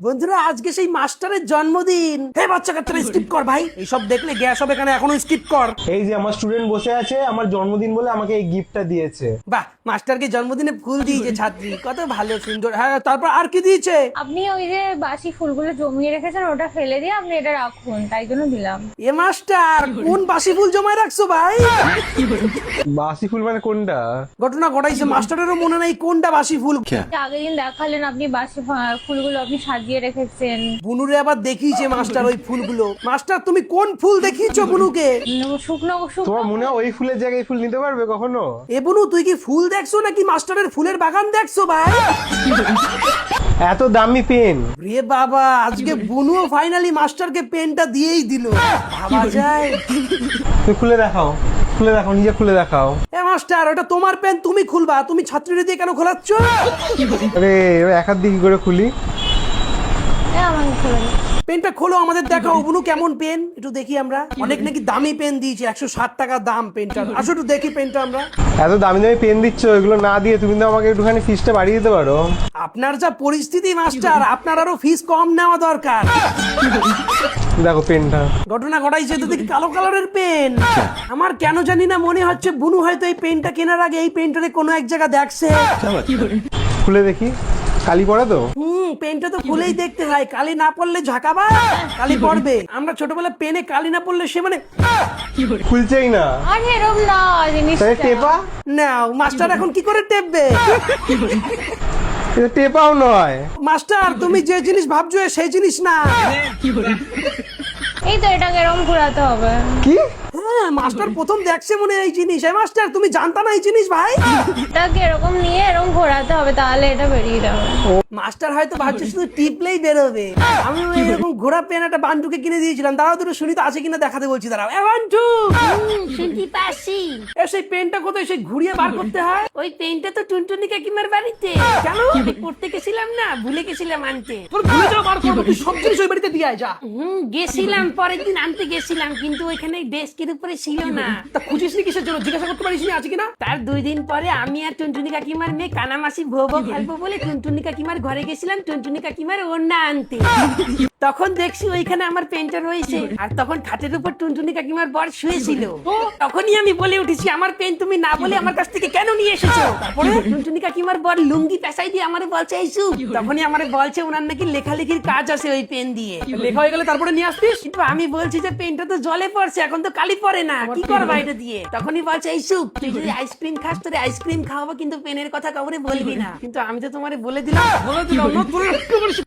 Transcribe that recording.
বন্ধুরা আজকে সেই মাস্টারের জন্মদিন। হে বাচ্চা কাচ্চারা স্কিপ কর ভাই, এইসব দেখলে গ্যাস হবে কেন, এখনো স্কিপ কর। এই যে আমার স্টুডেন্ট বসে আছে, আমার জন্মদিন বলে আমাকে এই গিফটটা দিয়েছে। বাহ, মাস্টারকে জন্মদিনে ফুল দিয়েছে ছাত্রী, কত ভালো সুন্দর। হ্যাঁ, তারপর আর কি দিয়েছে? আপনি ওই যে বাসি ফুলগুলো জমিয়ে রেখেছেন, ওটা ফেলে দিয়ে আপনি এটা রাখুন, তাই জন্য দিলাম। এ মাস্টার, কোন বাসি ফুল জমায় রাখছো ভাই? বাসি ফুল মানে কোনটা? ঘটনা ঘটাইছে মাস্টারেরও মনে নাই কোনটা বাসি ফুল। আগের দিন দেখালেন আপনি বাসি ফুলগুলো আপনি সাজিয়ে রেখেছেন। বুনুরে আবার দেখিয়েছে মাস্টার ওই ফুলগুলো। মাস্টার তুমি কোন ফুল দেখিয়েছো বুনুকে? শুকনো তোমার শুকনো মনে হয় ওই ফুলের জায়গায় ফুল নিতে পারবে কখনো? এ বুনু, তুই কি ফুল দেখছো নাকি মাস্টারের ফুলের বাগান দেখছো ভাই? এত দামি পেন। রে বাবা, আজকে বুনুও ফাইনালি মাস্টারকে পেনটা দিয়েই দিল। ভাবা যায়? তুমি খুলে দেখাও, খুলে দেখাও, নিজে খুলে দেখাও। এ মাস্টার, ওটা তোমার পেন, তুমি খুলবা। তুমি ছাত্রীরা দিয়ে কেন খোলাচ্ছ? আরে এবার এক হাত দিয়ে কি করে খুলি? আমাকে খুলে দিন। পেনটা খোলো, আমাদের দেখাও বুনু কেমন পেন, একটু দেখি আমরা। অনেক নাকি দামি পেন দিয়েছে, 160 টাকা দাম পেনটা। আসো একটু দেখি পেনটা আমরা। এত দামি দামি পেন দিচ্ছ, এগুলো না দিয়ে তুমি তো আমাকে একটুখানি ফিসটা বাড়িয়ে দিতে পারো। আপনার যা পরিস্থিতি মাস্টার, আপনার আরো ফিস কম নেওয়া দরকার। দেখো পেনটা। ঘটনা ঘটাইছে তো দেখি কালো কালারের পেন। আমার কেন জানি না মনে হচ্ছে বুনু হয়তো এই পেনটা কেনার আগে এই পেনটারে কোনো এক জায়গা দেখছে। খুলে দেখি, কালি পড়ে তো? পেনটা তো খুলেই দেখতে হয়, কালি না পড়লে ঝাঁকাবা, কালি পড়বে। আমরা ছোটবেলা পেনে কালি না পড়লে সে মানে খুলছেই না। আর এরকম না তাহলে জিনিসটা। টেপা? নাও মাস্টার এখন কি করে টেপবে? এটা টেপাও নয়। মাস্টার, তুমি যে জিনিস ভাবছো সেই জিনিস না। এই তো এটাকে এরকম ঘোরাতে হবে। কি? হ্যাঁ, মাস্টার প্রথম দেখছে মনে হয় এই জিনিস। মাস্টার তুমি জানতা না এই জিনিস ভাই? এটাকে এরকম নিয়ে এরকম ঘোরাতে হবে, তাহলে এটা বেরিয়ে যাবে। মাস্টার হয়তো ভাবছে শুধু টিপলেই বেরোবে। আমি এরকম ঘোড়া পেন একটা বান্টুকে কিনে দিয়েছিলাম। দাঁড়াও দুটো শুনি তো আছে কিনা দেখাতে বলছি, দাঁড়াও। এ বান্টু, শুনতে পাচ্ছি। এ সেই পেনটা কোথায়? সেই ঘুরিয়ে বার করতে হয়। ওই পেনটা তো টুনটুনি কাকিমার বাড়িতে। কেন? পড়তে গেছিলাম না, ভুলে গেছিলাম আনতে। তোর ভুলে যাও, বার করবো। তুই সব জিনিস ওই বাড়িতে দিয়ে আয়, যা। গেছিলাম, পরের দিন আনতে গেছিলাম, কিন্তু ওইখানে ডেস্কের উপরে ছিল না। তা খুঁজিস নি কিসের জন্য? জিজ্ঞাসা করতে পারিস নি আছে কিনা? তার 2 দিন পরে আমি আর টুনটুনি কাকিমার মেয়ে কানামাসি ভো ভো খেলবো বলে টুনটুনি কাকিমার ঘরে গেছিলাম টুনটুনি কাকিমার ওড়না আনতে। তখন দেখছি ওইখানে আমার পেনটা রয়েছে, আর তখন খাটের উপর টুনটুনি কাকিমার বর শুয়েছিল। তখনই আমি বলে উঠেছি, আমার পেন তুমি না বলে আমার কাছ থেকে কেন নিয়ে এসেছো? তারপরে টুনটুনি কাকিমার বর লুঙ্গি পেঁচাই দিয়ে আমারে বলছে এই চুপ। তখনই আমারে বলছে ওনার নাকি লেখালেখির কাজ আছে ওই পেন দিয়ে। লেখা হয়ে গেলে তারপরে নিয়ে আসতিস। কিন্তু আমি বলছি যে পেনটা তো জলে পড়ছে, এখন তো কালি পড়ে না, কি করবা এটা দিয়ে? তখনই বলছে এই চুপ, তুই যদি আইসক্রিম খাস তোরে আইসক্রিম খাওয়াবো, কিন্তু পেনের কথা কাউরে বলবি না। কিন্তু আমি তো তোমারে বলে দিলাম। বলে দিলাম না তোর একেবারে